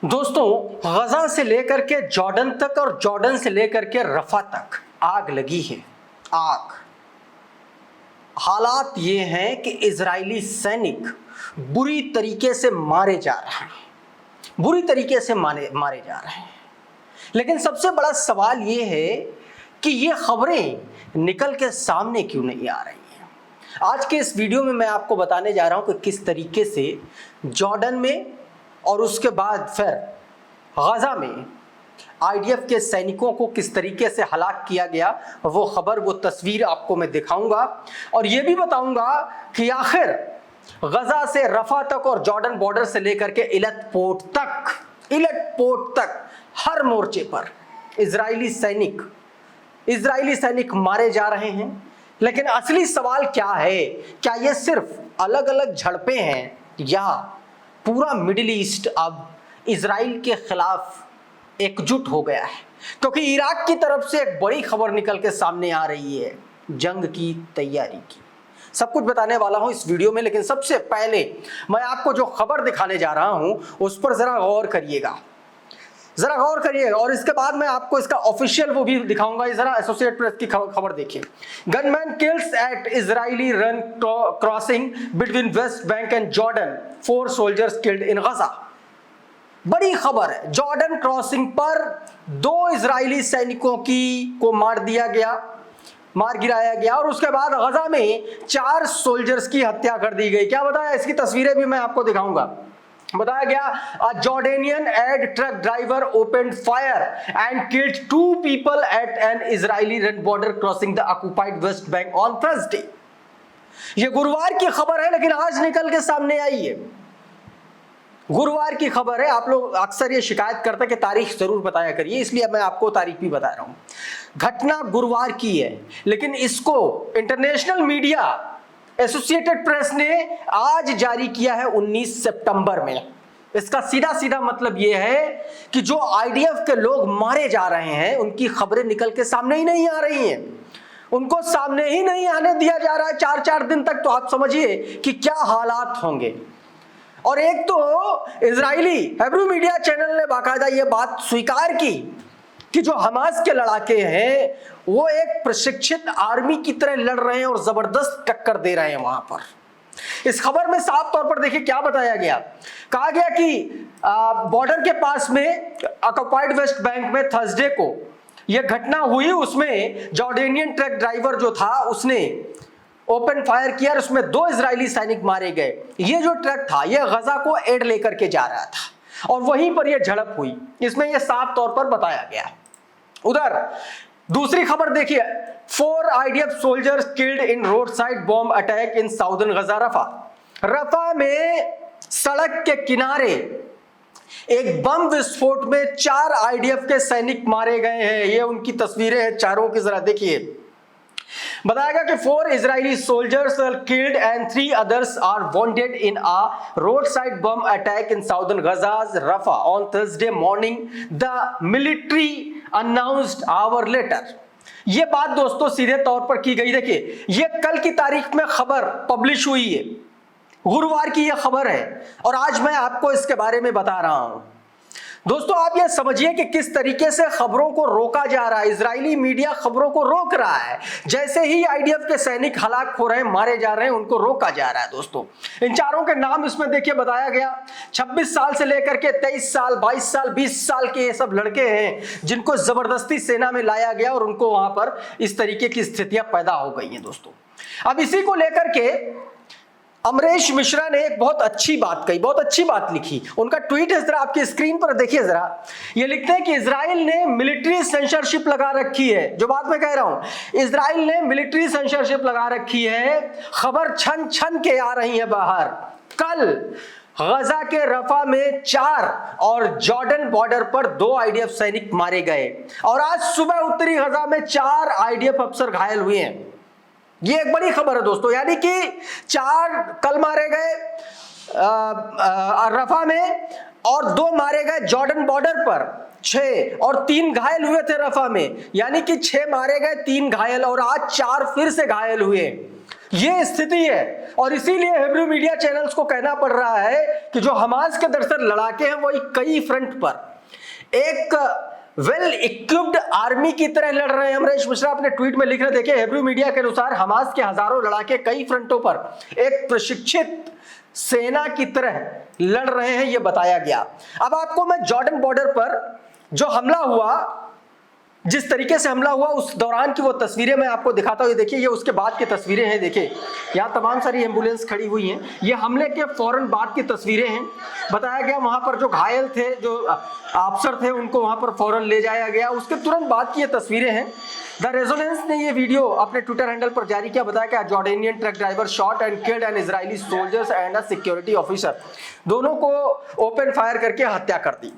दोस्तों, गजा से लेकर के जॉर्डन तक और जॉर्डन से लेकर के रफा तक आग लगी है। आग। हालात ये हैं कि इजरायली सैनिक बुरी तरीके से मारे जा रहे हैं, बुरी तरीके से मारे जा रहे हैं। लेकिन सबसे बड़ा सवाल ये है कि ये खबरें निकल के सामने क्यों नहीं आ रही हैं। आज के इस वीडियो में मैं आपको बताने जा रहा हूं कि किस तरीके से जॉर्डन में और उसके बाद फिर गजा में आईडीएफ के सैनिकों को किस तरीके से हलाक किया गया, वो खबर, वो तस्वीर आपको मैं दिखाऊंगा। और ये भी बताऊंगा कि आखिर गजा से रफा तक और जॉर्डन बॉर्डर से लेकर के इलत पोर्ट तक हर मोर्चे पर इजरायली सैनिक मारे जा रहे हैं। लेकिन असली सवाल क्या है? क्या ये सिर्फ अलग अलग झड़पें हैं या पूरा मिडिल ईस्ट अब इजराइल के खिलाफ एकजुट हो गया है? क्योंकि इराक की तरफ से एक बड़ी खबर निकल के सामने आ रही है जंग की तैयारी की। सब कुछ बताने वाला हूं इस वीडियो में, लेकिन सबसे पहले मैं आपको जो खबर दिखाने जा रहा हूं उस पर जरा गौर करिएगा, और इसके बाद मैं आपको इसका ऑफिशियल वो भी दिखाऊंगा। जरा एसोसिएटेड प्रेस की खबर देखिए। Gunman kills at Israeli run crossing between West Bank and Jordan, 4 soldiers killed in Gaza. बड़ी खबर है। जॉर्डन क्रॉसिंग पर 2 इजरायली सैनिकों को मार गिराया गया और उसके बाद गजा में 4 सोल्जर्स की हत्या कर दी गई। क्या बताया? इसकी तस्वीरें भी मैं आपको दिखाऊंगा। बताया गया, a Jordanian aid truck driver opened fire and killed 2 people at an Israeli-run border crossing the occupied West Bank on Thursday। ये गुरुवार की खबर है, लेकिन आज निकल के सामने आई है। गुरुवार की खबर है। आप लोग अक्सर ये शिकायत करते हैं कि तारीख जरूर बताया करिए, इसलिए मैं आपको तारीख भी बता रहा हूं। घटना गुरुवार की है, लेकिन इसको इंटरनेशनल मीडिया एसोसिएटेड प्रेस ने आज जारी किया है 19 सितंबर में। इसका सीधा सीधा मतलब यह है कि जो आईडीएफ के लोग मारे जा रहे हैं उनकी खबरें निकल के सामने ही नहीं आ रही हैं, उनको सामने ही नहीं आने दिया जा रहा है 4-4 दिन तक। तो आप समझिए कि क्या हालात होंगे। और एक तो इजरायली हेब्रू मीडिया चैनल ने बाकायदा यह बात स्वीकार की कि जो हमास के लड़ाके हैं वो एक प्रशिक्षित आर्मी की तरह लड़ रहे हैं और जबरदस्त टक्कर दे रहे हैं वहां पर। इस खबर में साफ तौर पर देखिए क्या बताया गया। कहा गया कि बॉर्डर के पास में ऑक्युपाइड वेस्ट बैंक में थर्सडे को यह घटना हुई। उसमें जॉर्डेनियन ट्रक ड्राइवर जो था उसने ओपन फायर किया और उसमें 2 इजरायली सैनिक मारे गए। ये जो ट्रक था यह गजा को एड लेकर के जा रहा था और वहीं पर यह झड़प हुई। इसमें यह साफ तौर पर बताया गया। उधर दूसरी खबर देखिए, 4 IDF soldiers killed in roadside bomb attack in southern Gaza. Rafah में सड़क के किनारे एक बम विस्फोट में 4 आईडीएफ के सैनिक मारे गए हैं। ये उनकी तस्वीरें हैं चारों की, जरा देखिए। बताया गया कि 4 Israeli soldiers were killed and 3 others are wounded in a roadside bomb attack in southern Gaza's Rafah on Thursday morning, the military announced hour later। ये बात दोस्तों सीधे तौर पर की गई। देखिए, ये कल की तारीख में खबर पब्लिश हुई है, गुरुवार की यह खबर है और आज मैं आपको इसके बारे में बता रहा हूं। दोस्तों, आप यह समझिए कि किस तरीके से खबरों को रोका जा रहा है। इजरायली मीडिया खबरों को रोक रहा है। जैसे ही आईडीएफ के सैनिक हलाक हो रहे हैं, मारे जा रहे हैं, उनको रोका जा रहा है। दोस्तों, इन चारों के नाम इसमें देखिए बताया गया। 26 साल से लेकर के 23 साल, 22 साल, 20 साल के ये सब लड़के हैं जिनको जबरदस्ती सेना में लाया गया और उनको वहां पर इस तरीके की स्थितियां पैदा हो गई हैं। दोस्तों, अब इसी को लेकर के अमरीश मिश्रा ने एक बहुत अच्छी बात कही, बहुत अच्छी बात लिखी। उनका ट्वीट है, जरा आपकी स्क्रीन पर देखिए। जरा ये लिखते हैं कि इजराइल ने मिलिट्री सेंसरशिप लगा रखी है। जो बात मैं कह रहा हूं, इजराइल ने मिलिट्री सेंसरशिप लगा रखी है। खबर छन छन के आ रही है बाहर। कल गजा के रफा में 4 और जॉर्डन बॉर्डर पर 2 आईडीएफ सैनिक मारे गए और आज सुबह उत्तरी गजा में 4 आईडीएफ अफसर घायल हुए हैं। ये एक बड़ी खबर है दोस्तों, यानी कि 4 कल मारे गए रफा में और 2 मारे गए जॉर्डन बॉर्डर पर, 6 और 3 घायल हुए थे रफा में, यानी कि 6 मारे गए, 3 घायल और आज 4 फिर से घायल हुए। ये स्थिति है और इसीलिए हिब्रू मीडिया चैनल्स को कहना पड़ रहा है कि जो हमास के दरअसल लड़ाके हैं वही कई फ्रंट पर एक वेल इक्विप्ड आर्मी की तरह लड़ रहे हैं। अमरीश मिश्रा अपने ट्वीट में लिख रहे, देखिए हिब्रू मीडिया के अनुसार हमास के हजारों लड़ाके कई फ्रंटों पर एक प्रशिक्षित सेना की तरह लड़ रहे हैं, यह बताया गया। अब आपको मैं जॉर्डन बॉर्डर पर जो हमला हुआ, जिस तरीके से हमला हुआ उस दौरान की वो तस्वीरें मैं आपको दिखाता हूं। ये देखिए, ये उसके बाद की तस्वीरें हैं। देखिए यहाँ तमाम सारी एम्बुलेंस खड़ी हुई हैं। ये हमले के फौरन बाद की तस्वीरें हैं। बताया गया वहां पर जो घायल थे, जो अफसर थे, उनको वहां पर फौरन ले जाया गया। उसके तुरंत बाद की ये तस्वीरें हैं। द रेजोनेंस ने ये वीडियो अपने ट्विटर हैंडल पर जारी किया। बताया कि Jordanian truck driver shot and killed N Israeli soldiers and a security officer. दोनों को ओपन फायर करके हत्या कर दी।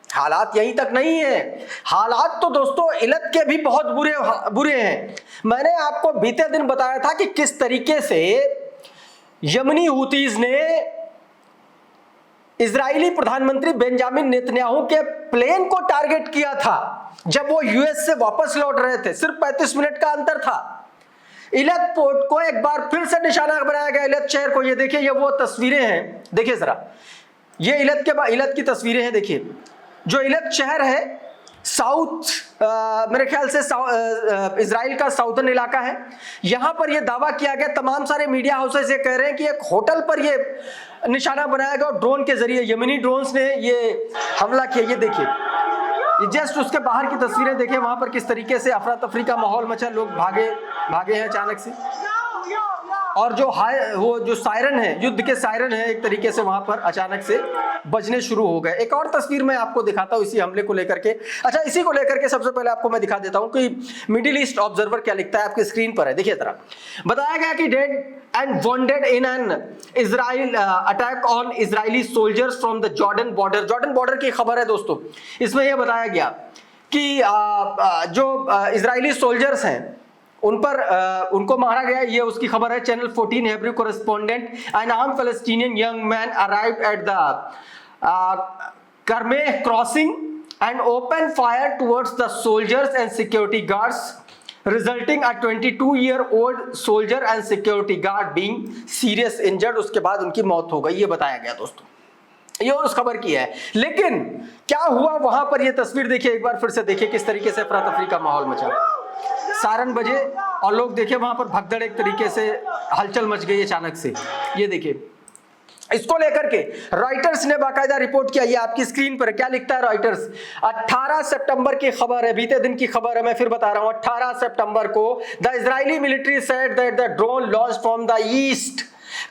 हालात यहीं तक नहीं है, हालात तो दोस्तों इलत के भी बहुत बुरे हैं। मैंने आपको बीते दिन बताया था कि किस तरीके से यमनी हूतीज ने इजरायली प्रधानमंत्री बेंजामिन नेतन्याहू के प्लेन को टारगेट किया था जब वो यूएस से वापस लौट रहे थे। सिर्फ 35 मिनट का अंतर था। इलत पोर्ट को एक बार फिर से निशाना बनाया गया, इलत शहर को। ये देखिए, ये वो तस्वीरें हैं, देखिए जरा, ये इलत की तस्वीरें हैं। देखिए जो इलत शहर है, साउथ मेरे ख्याल से इजराइल का साउथर्न इलाका है। यहां पर यह दावा किया गया, तमाम सारे मीडिया हाउसेस ये कह रहे हैं कि एक होटल पर यह निशाना बनाया गया और ड्रोन के जरिए यमनी ड्रोन्स ने ये हमला किया। ये देखिए, ये जस्ट उसके बाहर की तस्वीरें देखिए, वहां पर किस तरीके से अफरा तफरी का माहौल मचा, लोग भागे हैं अचानक से। और वो जो सायरन है, युद्ध के सायरन है, एक तरीके से वहां पर अचानक से बजने शुरू हो गए। एक और तस्वीर मैं आपको दिखाता हूं इसी हमले को लेकर के। अच्छा, इसी को लेकर के सबसे पहले आपको मैं दिखा देता हूं कि मिडिल ईस्ट ऑब्जर्वर क्या लिखता है, आपकी स्क्रीन पर है, देखिए जरा। बताया गया कि dead and wounded in an Israel attack on Israeli soldiers from the Jordan border. Jordan border की खबर है दोस्तों। इसमें यह बताया गया कि जो इजरायली सोल्जर्स हैं उन पर उनको मारा गया, ये उसकी खबर है। Channel 14 Hebrew correspondent, an armed Palestinian young man arrived at the Karameh crossing and open fire towards the soldiers and security guards, resulting a 22-year-old soldier and security guard being serious injured. उसके बाद उनकी मौत हो गई, ये बताया गया दोस्तों। ये उस खबर की है। लेकिन क्या हुआ वहां पर, ये तस्वीर देखिए एक बार फिर से, देखिए किस तरीके से अफरा तफरी का माहौल मचा। सायरन बजे और लोग देखिए वहां पर भगदड़, एक तरीके से हलचल मच गई अचानक से। ये देखिए, इसको लेकर के रॉयटर्स ने बाकायदा रिपोर्ट किया। ये आपकी स्क्रीन पर क्या लिखता है रॉयटर्स। 18 सितंबर की खबर है, बीते दिन की खबर है, मैं फिर बता रहा हूं। 18 सितंबर को the Israeli military said that the drone launched from the east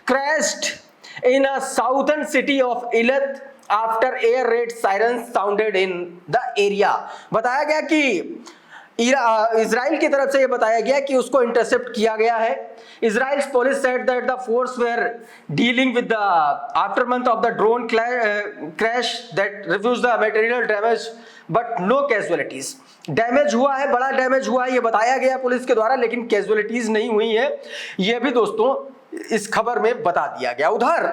crashed in a southern city of Eilat after air raid siren sounded in the area. बताया गया कि इजराइल की तरफ से यह बताया गया कि उसको इंटरसेप्ट किया गया है। Israel police said that the force were dealing with the aftermath of the drone crash that reviews the material damage but no casualties. Damage हुआ है, बड़ा डैमेज हुआ है, ये बताया गया पुलिस के द्वारा, लेकिन कैजुअलिटीज नहीं हुई है, ये भी दोस्तों इस खबर में बता दिया गया। उधर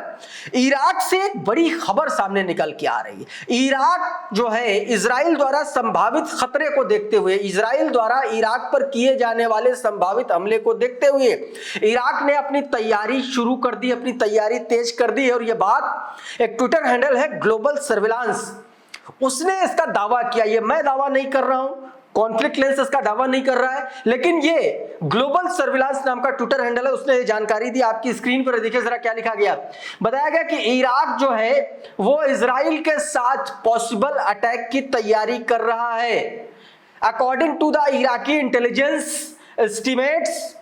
इराक से एक बड़ी खबर सामने निकल के आ रही है। इराक जो है, इजराइल द्वारा संभावित खतरे को देखते हुए, इजराइल द्वारा इराक पर किए जाने वाले संभावित हमले को देखते हुए इराक ने अपनी तैयारी शुरू कर दी, अपनी तैयारी तेज कर दी। और यह बात, एक ट्विटर हैंडल है ग्लोबल सर्विलांस, उसने इसका दावा किया। ये मैं दावा नहीं कर रहा हूं, कॉन्फ्लिक्ट लेंस इसका दावा नहीं कर रहा है, लेकिन ये ग्लोबल सर्विलांस नाम का ट्विटर हैंडल है, उसने ये जानकारी दी। आपकी स्क्रीन पर देखिए जरा क्या लिखा गया। बताया गया कि इराक जो है वो इजराइल के साथ पॉसिबल अटैक की तैयारी कर रहा है। According to the Iraqi intelligence estimates,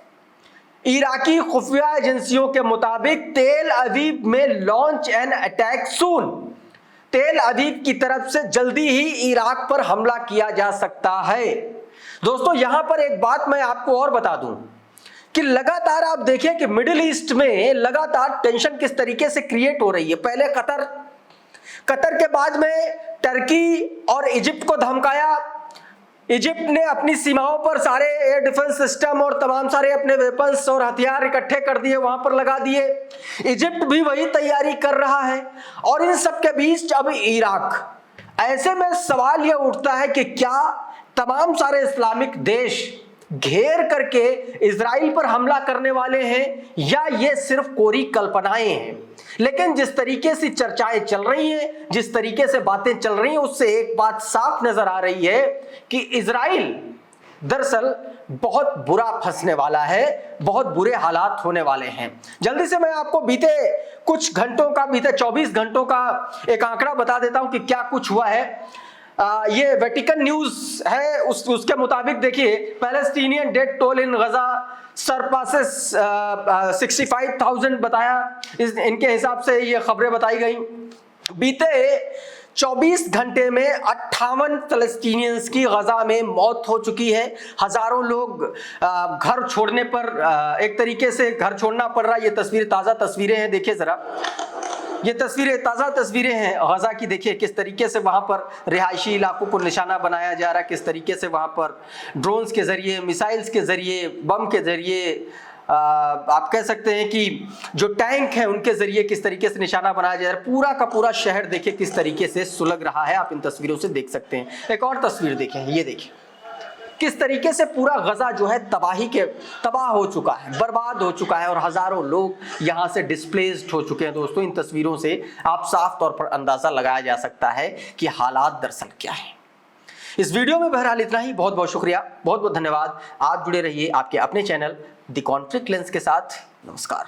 Iraqi खुफिया एजेंसियों के मुताबिक तेल अवीव में लॉन्च एन अटैक सून। तेल अवीव की तरफ से जल्दी ही इराक पर हमला किया जा सकता है। दोस्तों यहां पर एक बात मैं आपको और बता दूं कि लगातार आप देखिए कि मिडिल ईस्ट में लगातार टेंशन किस तरीके से क्रिएट हो रही है। पहले कतर के बाद में टर्की और इजिप्ट को धमकाया। इजिप्ट ने अपनी सीमाओं पर सारे एयर डिफेंस सिस्टम और तमाम सारे अपने वेपन्स और हथियार इकट्ठे कर दिए, वहां पर लगा दिए। इजिप्ट भी वही तैयारी कर रहा है। और इन सब के बीच अब इराक। ऐसे में सवाल यह उठता है कि क्या तमाम सारे इस्लामिक देश घेर करके इजराइल पर हमला करने वाले हैं या ये सिर्फ कोरी कल्पनाएं हैं। लेकिन जिस तरीके से चर्चाएं चल रही हैं, जिस तरीके से बातें चल रही हैं, उससे एक बात साफ नजर आ रही है कि इजराइल दरअसल बहुत बुरा फंसने वाला है, बहुत बुरे हालात होने वाले हैं। जल्दी से मैं आपको बीते कुछ घंटों का, बीते 24 घंटों का एक आंकड़ा बता देता हूं कि क्या कुछ हुआ है। ये वेटिकन न्यूज है, उसके मुताबिक देखिए, पैलेस्टीनियन डेथ टोल इन गजा सरपासेस 65,000 बताया। इनके हिसाब से ये खबरें बताई गई। बीते 24 घंटे में 58 फलस्तीनियंस की गजा में मौत हो चुकी है। हजारों लोग घर छोड़ने पर, एक तरीके से घर छोड़ना पड़ रहा है। ये तस्वीरें, ताज़ा तस्वीरें हैं, देखिए जरा, ये तस्वीरें ताज़ा तस्वीरें हैं गजा की। देखिए किस तरीके से वहां पर रिहायशी इलाकों को निशाना बनाया जा रहा है, किस तरीके से वहां पर ड्रोन्स के जरिए, मिसाइल्स के जरिए, बम के जरिए, आप कह सकते हैं कि जो टैंक है उनके जरिए किस तरीके से निशाना बनाया जा रहा है। पूरा का पूरा शहर देखिए किस तरीके से सुलग रहा है, आप इन तस्वीरों से देख सकते हैं। एक और तस्वीर देखें, ये देखिए किस तरीके से पूरा गजा जो है तबाह हो चुका है, बर्बाद हो चुका है और हजारों लोग यहां से डिस्प्लेस्ड हो चुके हैं। दोस्तों, इन तस्वीरों से आप साफ तौर पर अंदाजा लगाया जा सकता है कि हालात दरअसल क्या है। इस वीडियो में बहरहाल इतना ही। बहुत बहुत शुक्रिया, बहुत बहुत धन्यवाद। आप जुड़े रहिए आपके अपने चैनल द कॉन्फ्लिक्ट लेंस के साथ। नमस्कार।